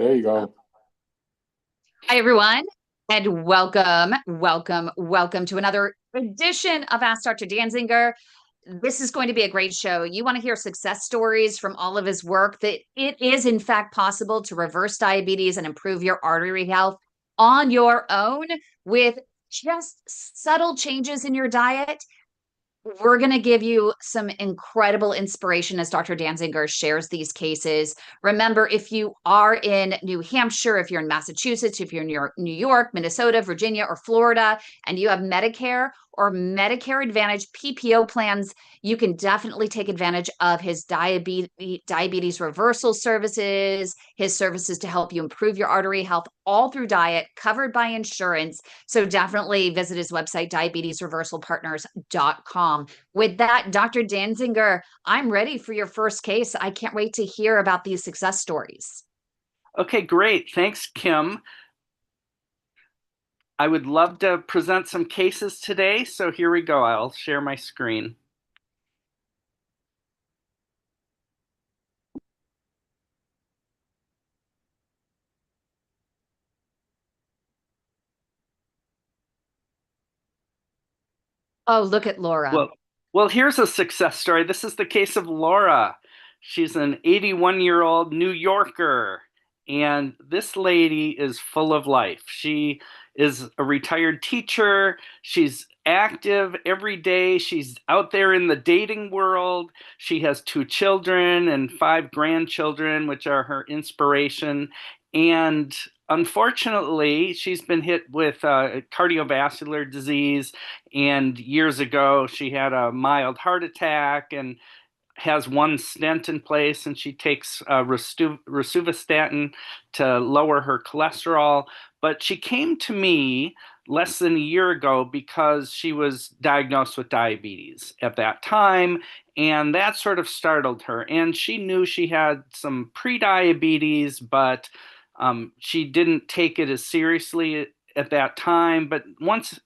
There you go. Hi, everyone, and welcome to another edition of Ask Dr. Dansinger. This is going to be a great show. You want to hear success stories from all of his work that it is, in fact, possible to reverse diabetes and improve your artery health on your own with just subtle changes in your diet. We're going to give you some incredible inspiration as Dr. Danzinger shares these cases. Remember, if you are in New Hampshire, if you're in Massachusetts, if you're in New York, Minnesota, Virginia, or Florida, and you have Medicare or Medicare Advantage PPO plans, you can definitely take advantage of his diabetes reversal services, his services to help you improve your artery health, all through diet, covered by insurance. So definitely visit his website, diabetesreversalpartners.com. With that, Dr. Danzinger, I'm ready for your first case. I can't wait to hear about these success stories. Okay, great. Thanks, Kim. I would love to present some cases today, so here we go. I'll share my screen. Oh, look at Laura. Well, here's a success story. This is the case of Laura. She's an 81-year-old New Yorker, and this lady is full of life. She is a retired teacher. She's active every day. She's out there in the dating world. She has 2 children and 5 grandchildren, which are her inspiration. And unfortunately, she's been hit with cardiovascular disease. And years ago, she had a mild heart attack and has 1 stent in place, and she takes rosuvastatin to lower her cholesterol. But she came to me less than a year ago because she was diagnosed with diabetes at that time, and that sort of startled her. And she knew she had some pre-diabetes, but she didn't take it as seriously at that time. But once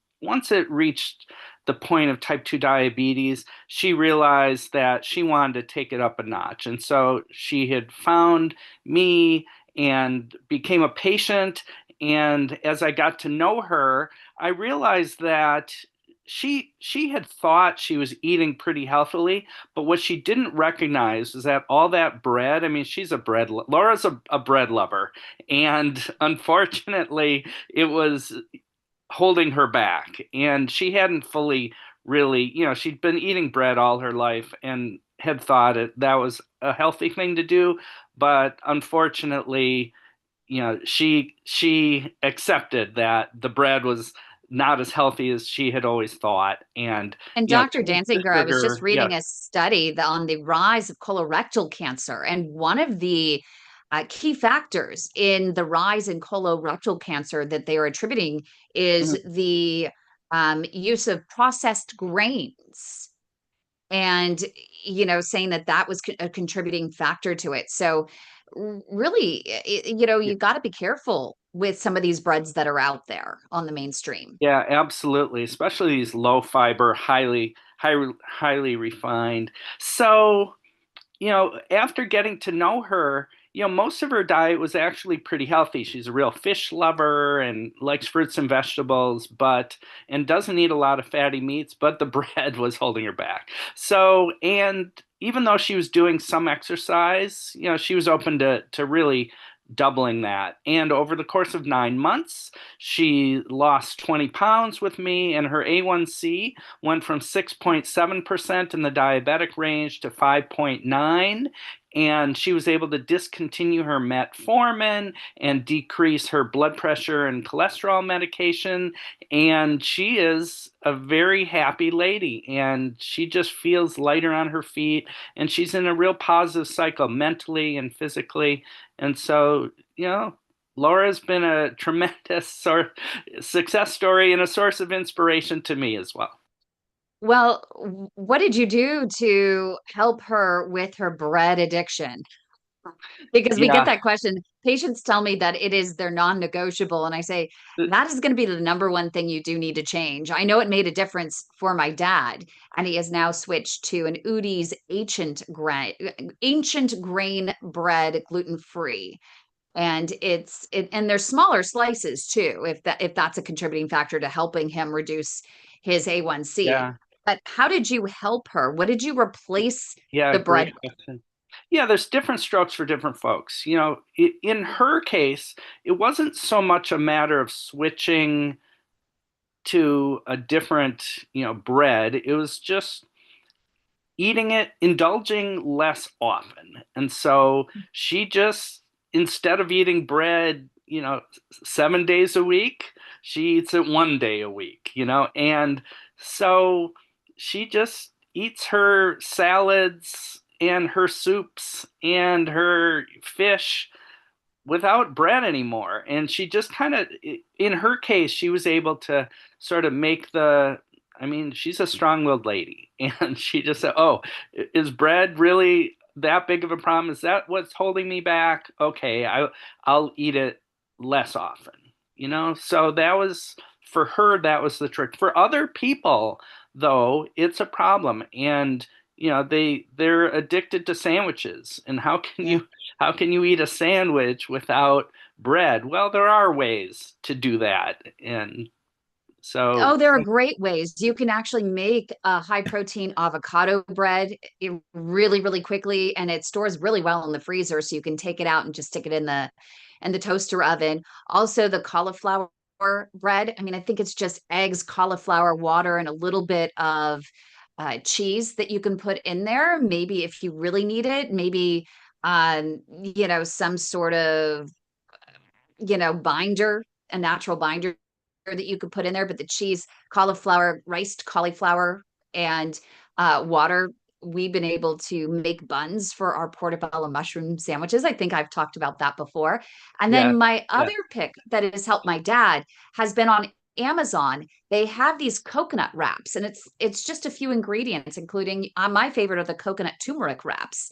it reached the point of type 2 diabetes, she realized that she wanted to take it up a notch. And so she had found me and became a patient. And as I got to know her, I realized that she had thought she was eating pretty healthily, but what she didn't recognize is that all that bread, I mean, she's Laura's a bread lover. And unfortunately, it was holding her back. And she hadn't fully really, she'd been eating bread all her life and had thought that was a healthy thing to do. But unfortunately, she accepted that the bread was not as healthy as she had always thought. And, And Dr. Danziger, I was just sugar, reading yes. a study on the rise of colorectal cancer. And one of the key factors in the rise in colorectal cancer that they are attributing is the use of processed grains. And, saying that was a contributing factor to it. So really, you got to be careful with some of these breads that are out there on the mainstream. Yeah, absolutely. Especially these low fiber, highly refined. So, after getting to know her, most of her diet was actually pretty healthy. She's a real fish lover and likes fruits and vegetables, and doesn't eat a lot of fatty meats, but the bread was holding her back. So, and even though she was doing some exercise, she was open to really doubling that. And over the course of 9 months, she lost 20 pounds with me, and her A1C went from 6.7% in the diabetic range to 5.9. And she was able to discontinue her metformin and decrease her blood pressure and cholesterol medication. And she is a very happy lady, and she just feels lighter on her feet. And she's in a real positive cycle mentally and physically. And so, Laura's been a tremendous success story and a source of inspiration to me as well. Well, what did you do to help her with her bread addiction? Because we get Yeah. that question. Patients tell me that it is their non-negotiable. And I say, that is going to be the number one thing you do need to change. I know it made a difference for my dad, and he has now switched to an Udi's ancient grain bread, gluten-free. And and they're smaller slices too, if that's a contributing factor to helping him reduce his A1C. Yeah. But how did you help her? What did you replace Yeah, the bread great with? question. Yeah, there's different strokes for different folks. In her case, it wasn't so much a matter of switching to a different, bread. It was just eating it, indulging less often. And so she just, instead of eating bread, 7 days a week, she eats it 1 day a week, and so she just eats her salads and her soups and her fish without bread anymore. And she just kind of, in her case, she was able to sort of make I mean, she's a strong-willed lady. And she just said, oh, is bread really that big of a problem? Is that what's holding me back? Okay, I'll eat it less often, So for her, that was the trick. For other people, though, it's a problem. And, they're addicted to sandwiches. And Yeah. how can you eat a sandwich without bread? Well, there are ways to do that. And so, Oh, there are great ways. You can actually make a high protein avocado bread really, really quickly, and it stores really well in the freezer. So you can take it out and just stick it in the toaster oven. Also, the cauliflower bread. I mean, I think it's just eggs, cauliflower, water, and a little bit of cheese that you can put in there. Maybe if you really need it, maybe some sort of binder, a natural binder that you could put in there. But the cheese, cauliflower, riced cauliflower, and water. We've been able to make buns for our portobello mushroom sandwiches. I think I've talked about that before. And yeah, then my yeah, other pick that has helped my dad has been on Amazon. They have these coconut wraps, and it's just a few ingredients, including my favorite are the coconut turmeric wraps.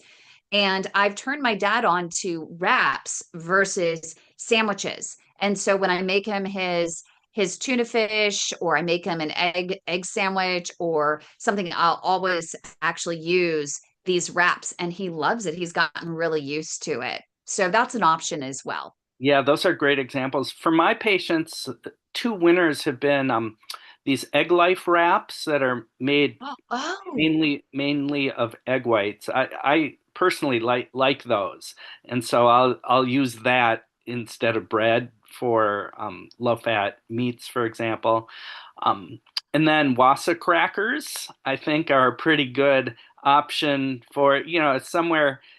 And I've turned my dad on to wraps versus sandwiches. And so when I make him his tuna fish, or I make him an egg sandwich or something, I'll always actually use these wraps, and he loves it. He's gotten really used to it. So that's an option as well. yeah, those are great examples. For my patients, two winners have been these egg life wraps that are made Oh, mainly of egg whites. I personally like those, and so I'll use that instead of bread for low fat meats, for example. Um, and then wasa crackers, I think, are a pretty good option for,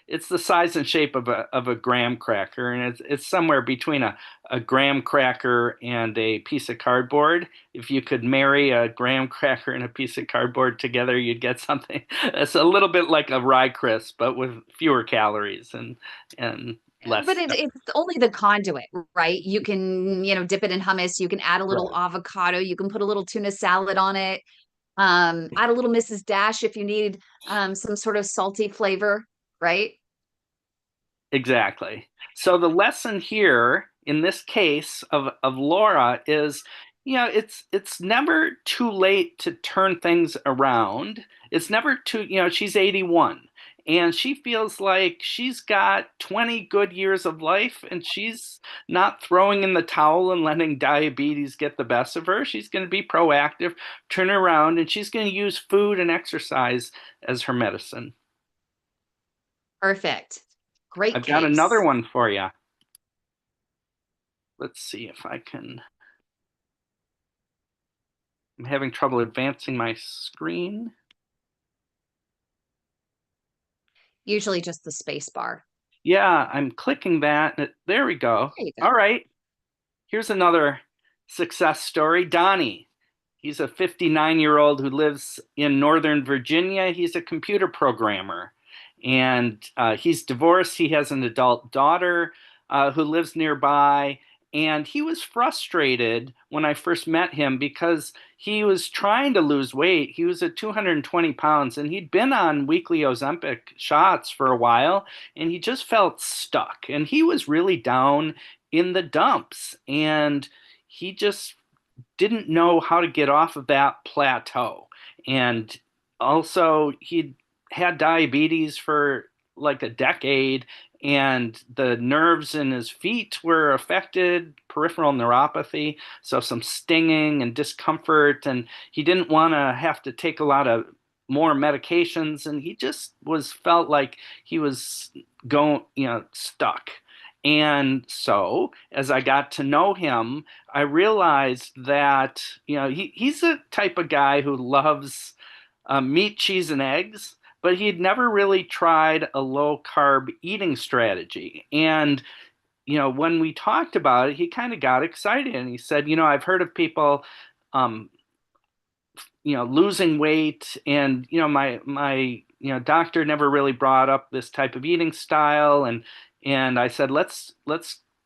it's the size and shape of a graham cracker, and it's somewhere between a graham cracker and a piece of cardboard. If you could marry a graham cracker and a piece of cardboard together, you'd get something that's a little bit like a rye crisp, but with fewer calories and but less. it's only the conduit, right? You can, dip it in hummus. You can add a little Right. avocado. You can put a little tuna salad on it. Add a little Mrs. Dash if you need some sort of salty flavor, right? Exactly. So the lesson here in this case of Laura is, it's never too late to turn things around. It's never too, she's 81 and she feels like she's got 20 good years of life, and she's not throwing in the towel and letting diabetes get the best of her. She's going to be proactive, turn around, and she's going to use food and exercise as her medicine. Perfect. Great I've got another case. one for you. Let's see if I can. I'm having trouble advancing my screen. Usually just the space bar. Yeah, I'm clicking that. There we go. There you go. All right. Here's another success story. Donnie. He's a 59-year-old who lives in Northern Virginia. He's a computer programmer, and he's divorced. He has an adult daughter who lives nearby. And he was frustrated when I first met him because he was trying to lose weight. He was at 220 pounds, and he'd been on weekly Ozempic shots for a while, and he just felt stuck. And he was really down in the dumps. And he just didn't know how to get off of that plateau. And also, he'd had diabetes for like a decade, and the nerves in his feet were affected, peripheral neuropathy, so some stinging and discomfort, and he didn't want to have to take a lot of more medications, and he just was felt like he was going, stuck. And so, as I got to know him, I realized that, he's a type of guy who loves meat, cheese, and eggs, but he'd never really tried a low carb eating strategy. And, when we talked about it, he kind of got excited and he said, I've heard of people, um, losing weight, and my doctor never really brought up this type of eating style, and I said, let's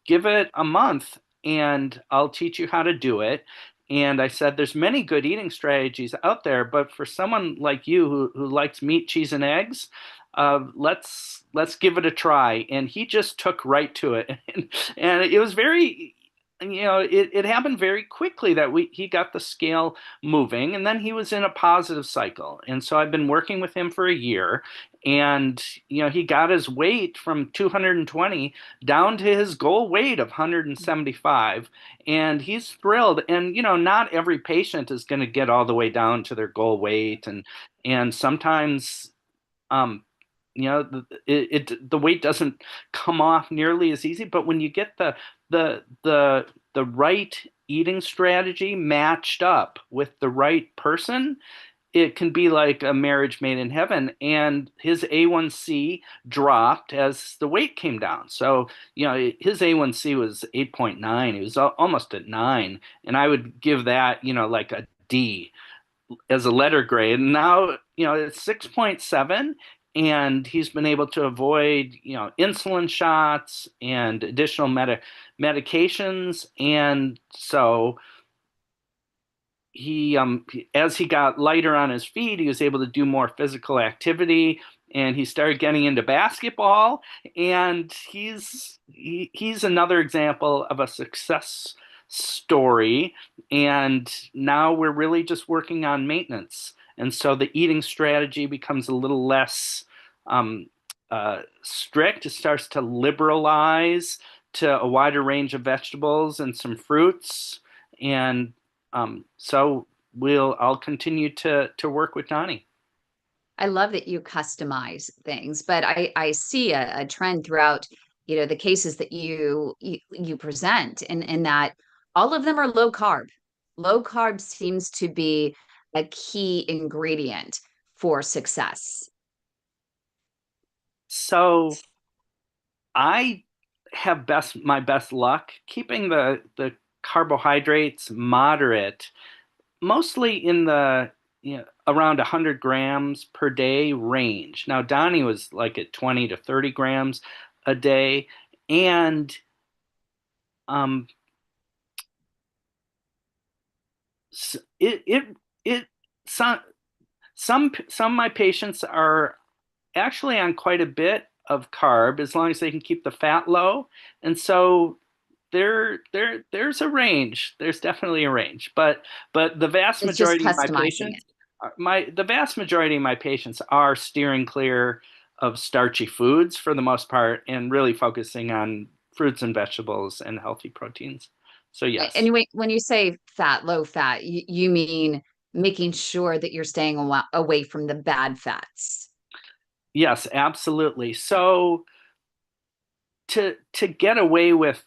give it a month and I'll teach you how to do it. And I said, there's many good eating strategies out there, but for someone like you who likes meat, cheese, and eggs, let's give it a try. And he just took right to it, and it was very, it happened very quickly that he got the scale moving, and then he was in a positive cycle. And so I've been working with him for a year, and he got his weight from 220 down to his goal weight of 175, and he's thrilled. And not every patient is going to get all the way down to their goal weight, and sometimes um the weight doesn't come off nearly as easy. But when you get the right eating strategy matched up with the right person, it can be like a marriage made in heaven. And his A1C dropped as the weight came down. So, his A1C was 8.9. He was almost at 9. And I would give that, like a D as a letter grade. And now, it's 6.7. And he's been able to avoid, insulin shots and additional medications. And so as he got lighter on his feet, he was able to do more physical activity, and he started getting into basketball. And he's another example of a success story. And now we're really just working on maintenance. And so the eating strategy becomes a little less strict. It starts to liberalize to a wider range of vegetables and some fruits. And so I'll continue to work with Donnie. I love that you customize things, but I see a trend throughout, the cases that you present, in that all of them are low carb. Low carb seems to be a key ingredient for success. So I have my best luck keeping the carbohydrates moderate, mostly in the around 100 grams per day range. Now Donnie was like at 20 to 30 grams a day, and um, it it it some of my patients are actually on quite a bit of carb as long as they can keep the fat low. And so there's a range. There's definitely a range. But the vast It's just majority of my customizing it. patients the vast majority of my patients are steering clear of starchy foods for the most part, and really focusing on fruits and vegetables and healthy proteins. So yes. Anyway, when you say fat, low fat, you mean making sure that you're staying away from the bad fats. Yes, absolutely. So to get away with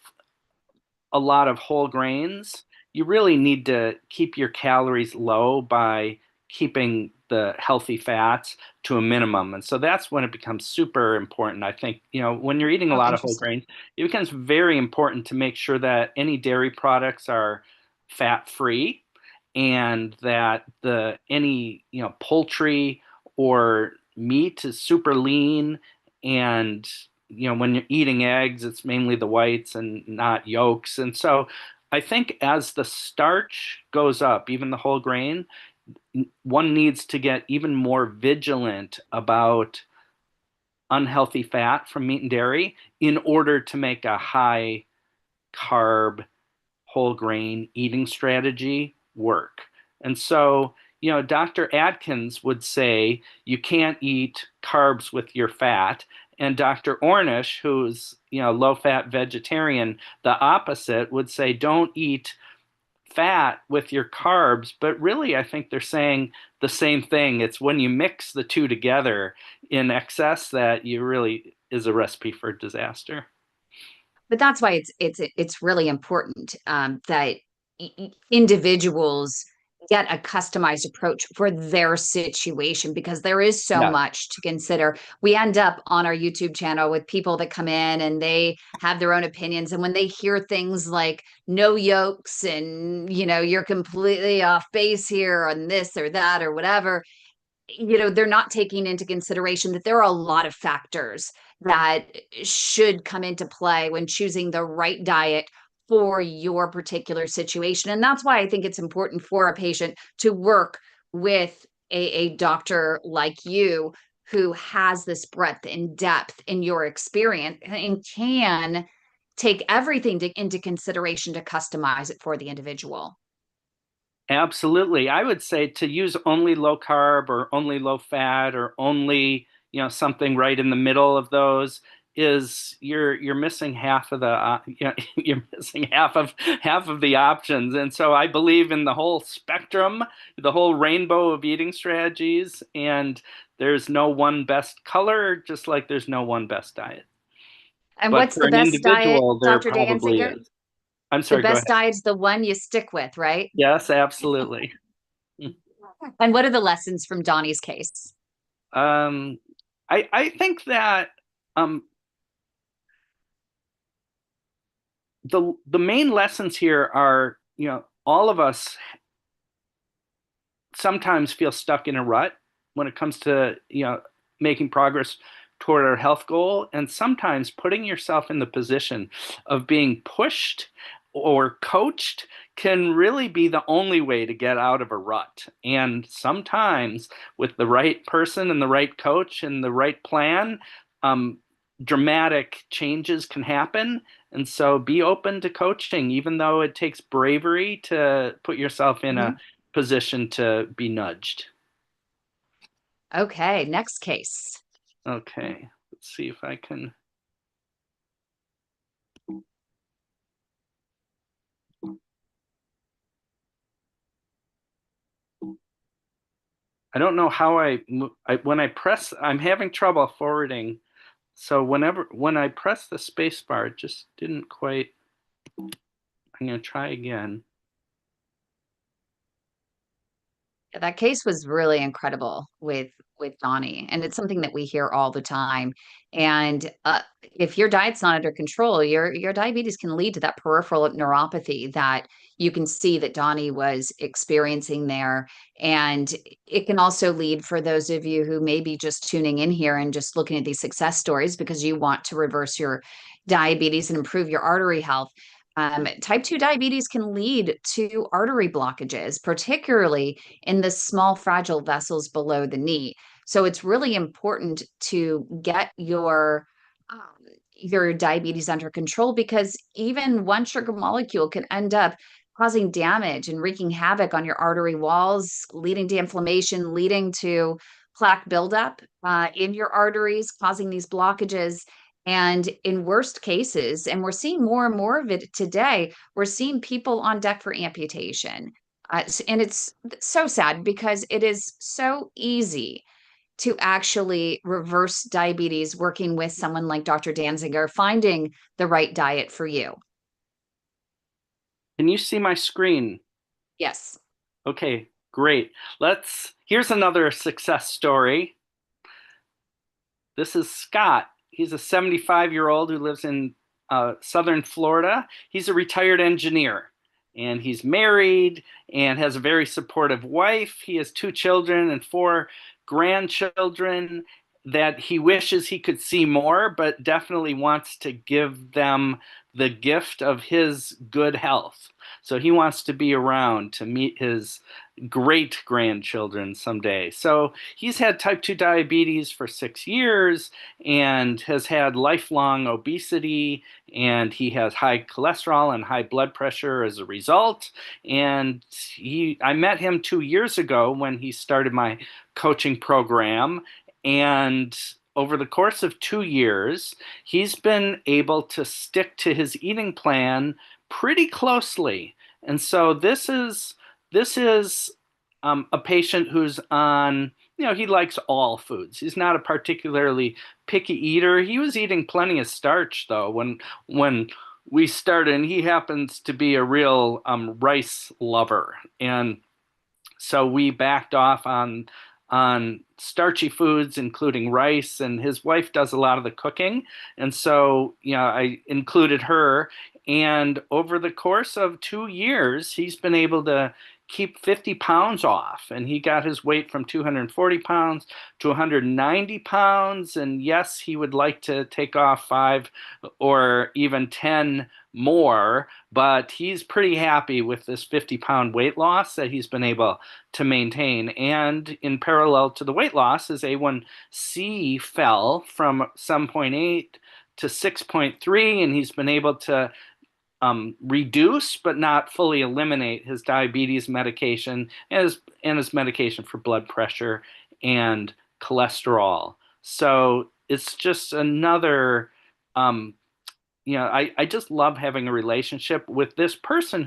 a lot of whole grains, you really need to keep your calories low by keeping the healthy fats to a minimum. And so that's when it becomes super important. I think, when you're eating a Oh, lot of whole interesting. grains, it becomes very important to make sure that any dairy products are fat free, and that any, poultry or meat is super lean. And when you're eating eggs, it's mainly the whites and not yolks. And so I think as the starch goes up, even the whole grain, one needs to get even more vigilant about unhealthy fat from meat and dairy in order to make a high carb whole grain eating strategy work. And so, Dr. Atkins would say you can't eat carbs with your fat. And Dr. Ornish, who's, low-fat vegetarian, the opposite, would say don't eat fat with your carbs. But really, I think they're saying the same thing. It's when you mix the two together in excess that you really is a recipe for disaster. But that's why it's really important that individuals get a customized approach for their situation, because there is so Yeah. much to consider. We end up on our YouTube channel with people that come in and they have their own opinions, and when they hear things like no yolks and you're completely off base here on this or that or whatever, they're not taking into consideration that there are a lot of factors that should come into play when choosing the right diet for your particular situation. And that's why I think it's important for a patient to work with a doctor like you, who has this breadth and depth in your experience and can take everything into consideration to customize it for the individual. Absolutely. I would say to use only low carb or only low fat or only, something right in the middle of those is you're missing half of the you're missing half of the options. And so I believe in the whole spectrum, the whole rainbow of eating strategies, and there's no one best color, just like there's no one best diet. And But what's for the an best diet, individual, there Dr. probably Dansinger? is. I'm The sorry, go best ahead. diet is the one you stick with, right? Yes, absolutely. And what are the lessons from Donnie's case? Um, I think that um, the main lessons here are, all of us sometimes feel stuck in a rut when it comes to, making progress toward our health goal, and sometimes putting yourself in the position of being pushed or coached can really be the only way to get out of a rut. And sometimes with the right person and the right coach and the right plan, um, dramatic changes can happen. And so be open to coaching, even though it takes bravery to put yourself in a Mhm. position to be nudged. Okay, next case. Okay, let's see if I can. I don't know how when I press, I'm having trouble forwarding. So when I press the space bar, it just didn't quite. I'm going to try again. That case was really incredible with Donnie, and it's something that we hear all the time. And if your diet's not under control, your diabetes can lead to that peripheral neuropathy that you can see that Donnie was experiencing there. And it can also lead, for those of you who may be just tuning in here and just looking at these success stories because you want to reverse your diabetes and improve your artery health. Type 2 diabetes can lead to artery blockages, particularly in the small, fragile vessels below the knee. So it's really important to get your diabetes under control, because even one sugar molecule can end up causing damage and wreaking havoc on your artery walls, leading to inflammation, leading to plaque buildup in your arteries, causing these blockages. And in worst cases, and we're seeing more and more of it today, we're seeing people on deck for amputation. And it's so sad because it is so easy to actually reverse diabetes working with someone like Dr. Dansinger, finding the right diet for you. Can you see my screen? Yes. Okay, great. Here's another success story. This is Scott. He's a 75-year-old who lives in southern Florida. He's a retired engineer, and he's married and has a very supportive wife. He has two children and four grandchildren that he wishes he could see more, but definitely wants to give them the gift of his good health. So he wants to be around to meet his great grandchildren someday. So he's had type 2 diabetes for 6 years and has had lifelong obesity, and he has high cholesterol and high blood pressure as a result. And I met him 2 years ago when he started my coaching program, and over the course of 2 years, he's been able to stick to his eating plan pretty closely. And so this is a patient who's on, he likes all foods. He's not a particularly picky eater. He was eating plenty of starch though when we started, and he happens to be a real rice lover. And so we backed off on starchy foods, including rice, and his wife does a lot of the cooking. And so, I included her. And over the course of 2 years, he's been able to keep 50 pounds off. And he got his weight from 240 pounds to 190 pounds. And yes, he would like to take off 5 or even 10 more, but he's pretty happy with this 50-pound weight loss that he's been able to maintain. And in parallel to the weight loss, his A1C fell from 7.8 to 6.3, and he's been able to reduce but not fully eliminate his diabetes medication and his medication for blood pressure and cholesterol. So it's just another I just love having a relationship with this person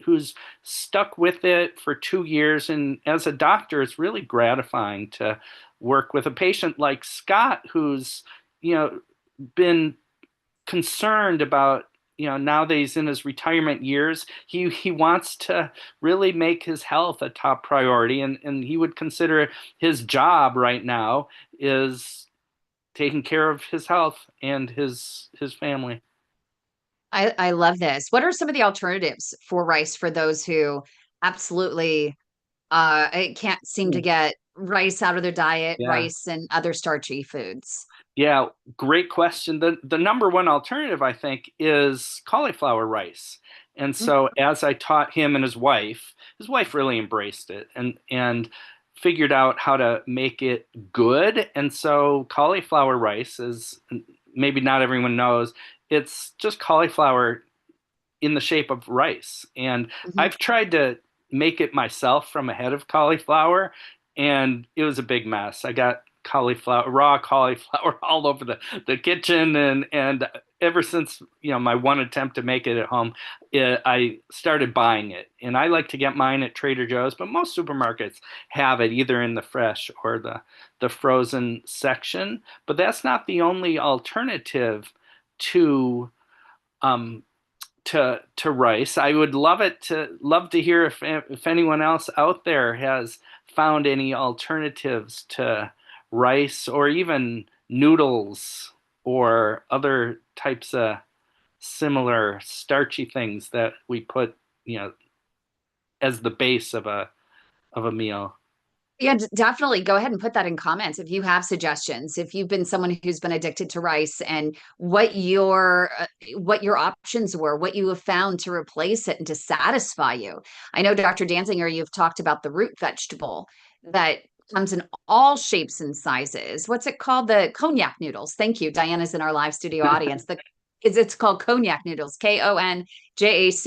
who's stuck with it for 2 years. And as a doctor, it's really gratifying to work with a patient like Scott, who's, been concerned about, now that he's in his retirement years, he wants to really make his health a top priority. And he would consider his job right now is taking care of his health and his family. I love this. What are some of the alternatives for rice for those who absolutely can't seem to get rice out of their diet, Yeah. rice and other starchy foods? Yeah, great question. The number one alternative, I think, is cauliflower rice. And Mm. so as I taught him and his wife really embraced it and figured out how to make it good. And so cauliflower rice is, maybe not everyone knows, it's just cauliflower in the shape of rice. And Mhm. I've tried to make it myself from a head of cauliflower, and it was a big mess. I got raw cauliflower all over the kitchen, and ever since my one attempt to make it at home, I started buying it. And I like to get mine at Trader Joe's, but most supermarkets have it either in the fresh or the frozen section. But that's not the only alternative to um, to rice. I would love to hear if anyone else out there has found any alternatives to rice or even noodles or other types of similar starchy things that we put, as the base of a meal. Yeah, definitely go ahead and put that in comments if you have suggestions. If you've been someone who's been addicted to rice and what your options were, what you have found to replace it and to satisfy you. I know Dr. Dansinger, you've talked about the root vegetable that comes in all shapes and sizes. What's it called? The cognac noodles. Thank you. Diana's in our live studio audience. It's called cognac noodles, Konjac,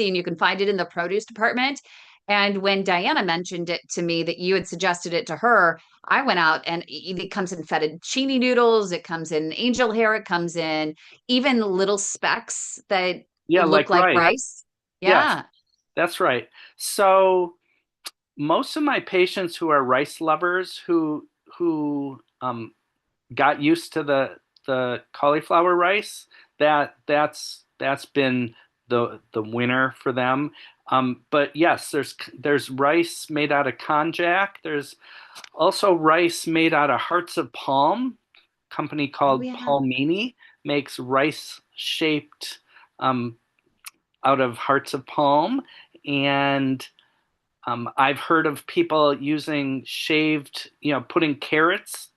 and you can find it in the produce department. And when Diana mentioned it to me that you had suggested it to her, I went out and it comes in fettuccine noodles, it comes in angel hair, it comes in even little specks that Yeah, look like like rice. rice. Yes, Yeah. that's right. So most of my patients who are rice lovers who got used to the cauliflower rice, that's been the winner for them. But yes, there's rice made out of konjac. There's also rice made out of hearts of palm. Company Oh called yeah. Palmini makes rice shaped um, out of hearts of palm. And I've heard of people using shaved, putting carrots,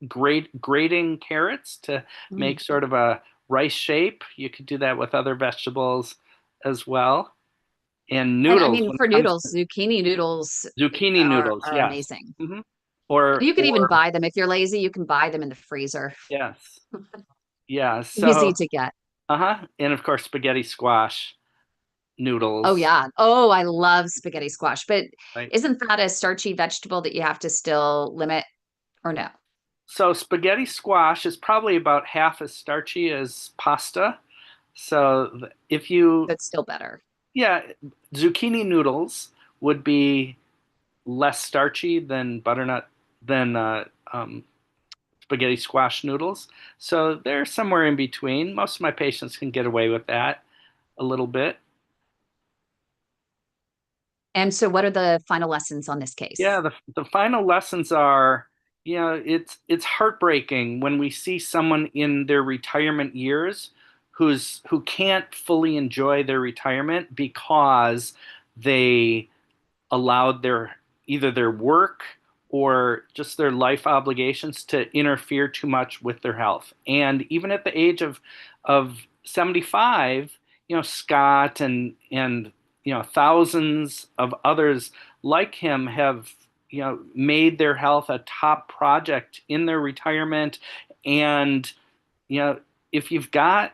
grating carrots to Mm. make sort of a rice shape. You could do that with other vegetables as well. And And I noodles, mean, when for it comes noodles, to zucchini noodles zucchini are noodles, are yes. amazing. Hmm. You could even Or buy them if you're lazy. You can buy them in the freezer. yes, yeah. Easy So to get. and of course spaghetti squash Oh noodles, yeah. Oh, I love spaghetti squash, but right? isn't that a starchy vegetable that you have to still limit or no? So spaghetti squash is probably about half as starchy as pasta. So if you, That's still better. yeah, zucchini noodles would be less starchy than butternut than spaghetti squash noodles. So they're somewhere in between. Most of my patients can get away with that a little bit. And so, what are the final lessons on this Yeah, case? the final lessons are, it's heartbreaking when we see someone in their retirement years who can't fully enjoy their retirement because they allowed their either their work or just their life obligations to interfere too much with their health. And even at the age of 75, Scott and thousands of others like him have made their health a top project in their retirement. And you know if you've got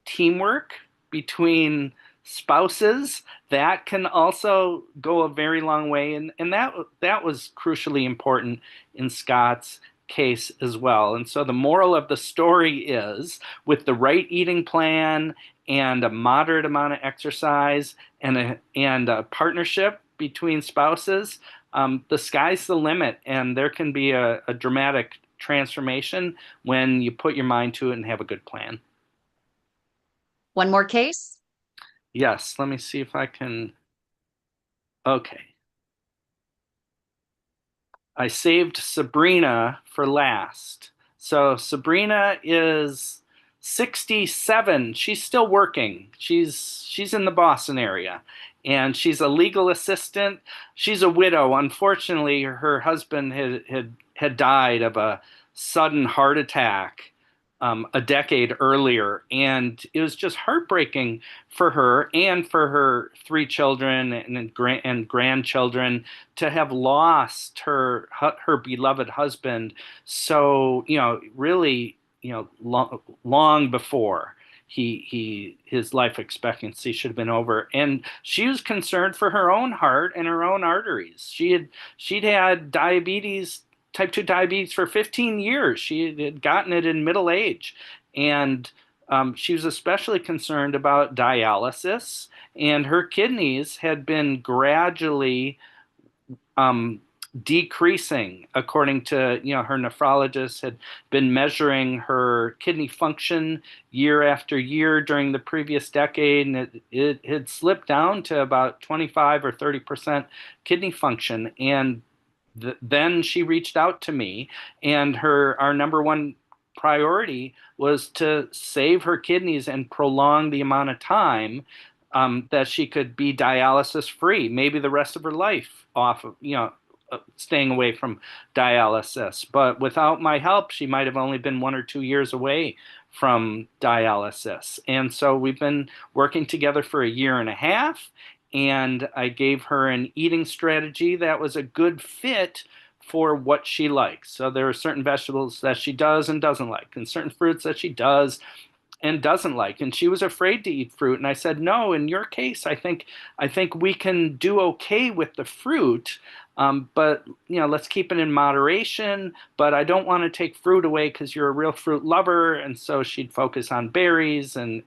teamwork between spouses, that can also go a very long way, and that was crucially important in Scott's case as well. And so the moral of the story is, with the right eating plan and a moderate amount of exercise and a partnership between spouses, the sky's the limit, and there can be a dramatic transformation when you put your mind to it and have a good plan. One more case? Yes, let me see if I can. Okay. I saved Sabrina for last. So Sabrina is 67. She's still working. She's in the Boston area, and she's a legal assistant. She's a widow. Unfortunately, her husband had died of a sudden heart attack a decade earlier, and it was just heartbreaking for her and for her three children and grandchildren to have lost her beloved husband. So really, long before his life expectancy should have been over. And she was concerned for her own heart and her own arteries. She'd had diabetes, type 2 diabetes, for 15 years. She had gotten it in middle age. And she was especially concerned about dialysis, and her kidneys had been gradually um, decreasing. According to her nephrologist, had been measuring her kidney function year after year during the previous decade, and it had slipped down to about 25 or 30% kidney function. And then she reached out to me, and our number one priority was to save her kidneys and prolong the amount of time that she could be dialysis free, maybe the rest of her life off of, staying away from dialysis. But without my help, she might have only been 1 or 2 years away from dialysis. And so we've been working together for a year and a half, and I gave her an eating strategy that was a good fit for what she likes. So there are certain vegetables that she does and doesn't like, and certain fruits that she does and doesn't like. And she was afraid to eat fruit, and I said, no, in your case, I think we can do okay with the fruit. But let's keep it in moderation. But I don't want to take fruit away because you're a real fruit lover. And so she'd focus on berries and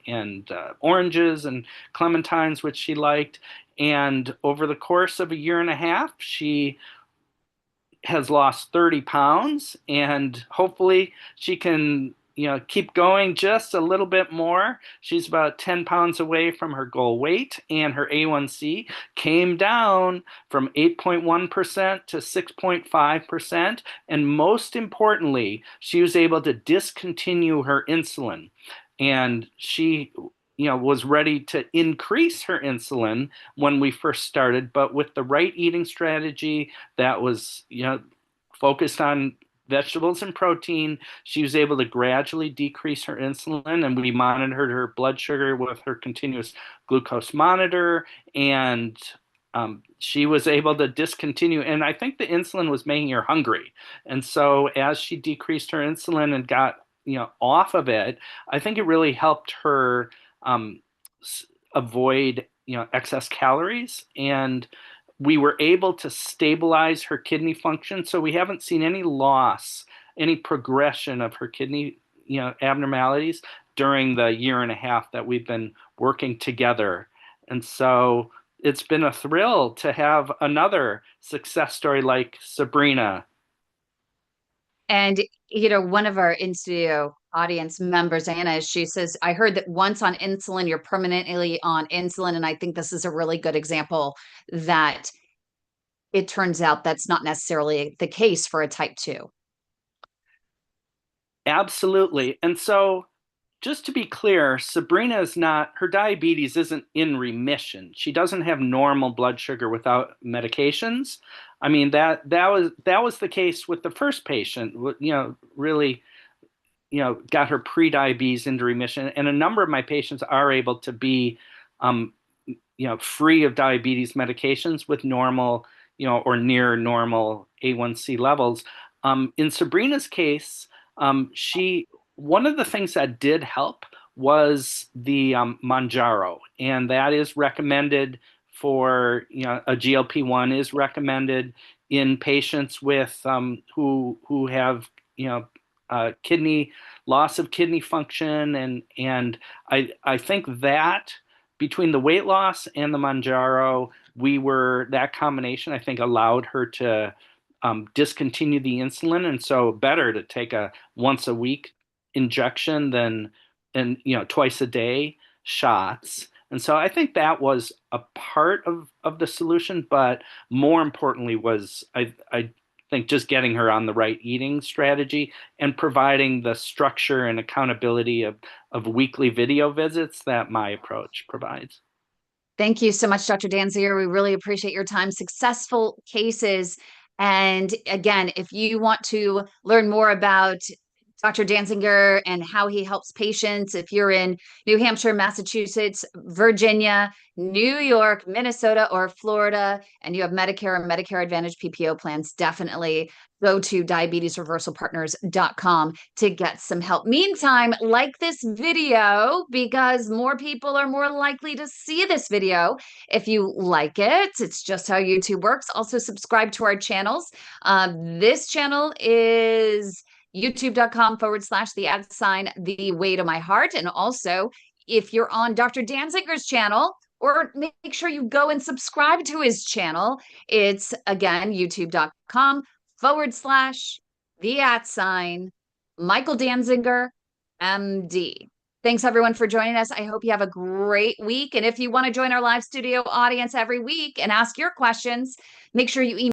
oranges and clementines, which she liked. And over the course of a year and a half, she has lost 30 pounds, and hopefully she can keep going just a little bit more. She's about 10 pounds away from her goal weight, and her A1C came down from 8.1% to 6.5%. And most importantly, she was able to discontinue her insulin, and she was ready to increase her insulin when we first started. But with the right eating strategy that was focused on vegetables and protein, she was able to gradually decrease her insulin, and we monitored her blood sugar with her continuous glucose monitor. And she was able to discontinue, and I think the insulin was making her hungry. And so as she decreased her insulin and got off of it, I think it really helped her um, avoid excess calories, and we were able to stabilize her kidney function. So we haven't seen any loss any progression of her kidney, abnormalities during the year and a half that we've been working together. And so it's been a thrill to have another success story like Sabrina. And, one of our in-studio audience members, Anna, she says, I heard that once on insulin, you're permanently on insulin. And I think this is a really good example that it turns out that's not necessarily the case for a type 2. Absolutely. And so just to be clear, Sabrina is not, her diabetes isn't in remission. She doesn't have normal blood sugar without medications. I mean, that was the case with the first patient, really, got her pre-diabetes into remission. And a number of my patients are able to be, um, free of diabetes medications with normal, or near normal A1C levels. In Sabrina's case, she one of the things that did help was the Manjaro, and that is recommended for, a GLP-1 is recommended in patients with who have, kidney loss of kidney function, and I think that between the weight loss and the Manjaro, that combination I think allowed her to discontinue the insulin, and so better to take a once a week injection than and twice a day shots. And so I think that was a part of the solution, but more importantly was I think just getting her on the right eating strategy and providing the structure and accountability of weekly video visits that my approach provides. Thank you so much, Dr. Dansinger. We really appreciate your time. Successful cases. And again, if you want to learn more about Dr. Dansinger and how he helps patients, if you're in New Hampshire, Massachusetts, Virginia, New York, Minnesota, or Florida, and you have Medicare and Medicare Advantage PPO plans, definitely go to diabetesreversalpartners.com to get some help. Meantime, like this video because more people are more likely to see this video if you like it. It's just how YouTube works. Also, subscribe to our channels. This channel is youtube.com/the @ the way to my heart. And also, if you're on Dr. Danzinger's channel, or make sure you go and subscribe to his channel. It's again, youtube.com/the @ Michael Dansinger, MD. Thanks everyone for joining us. I hope you have a great week. And if you want to join our live studio audience every week and ask your questions, make sure you email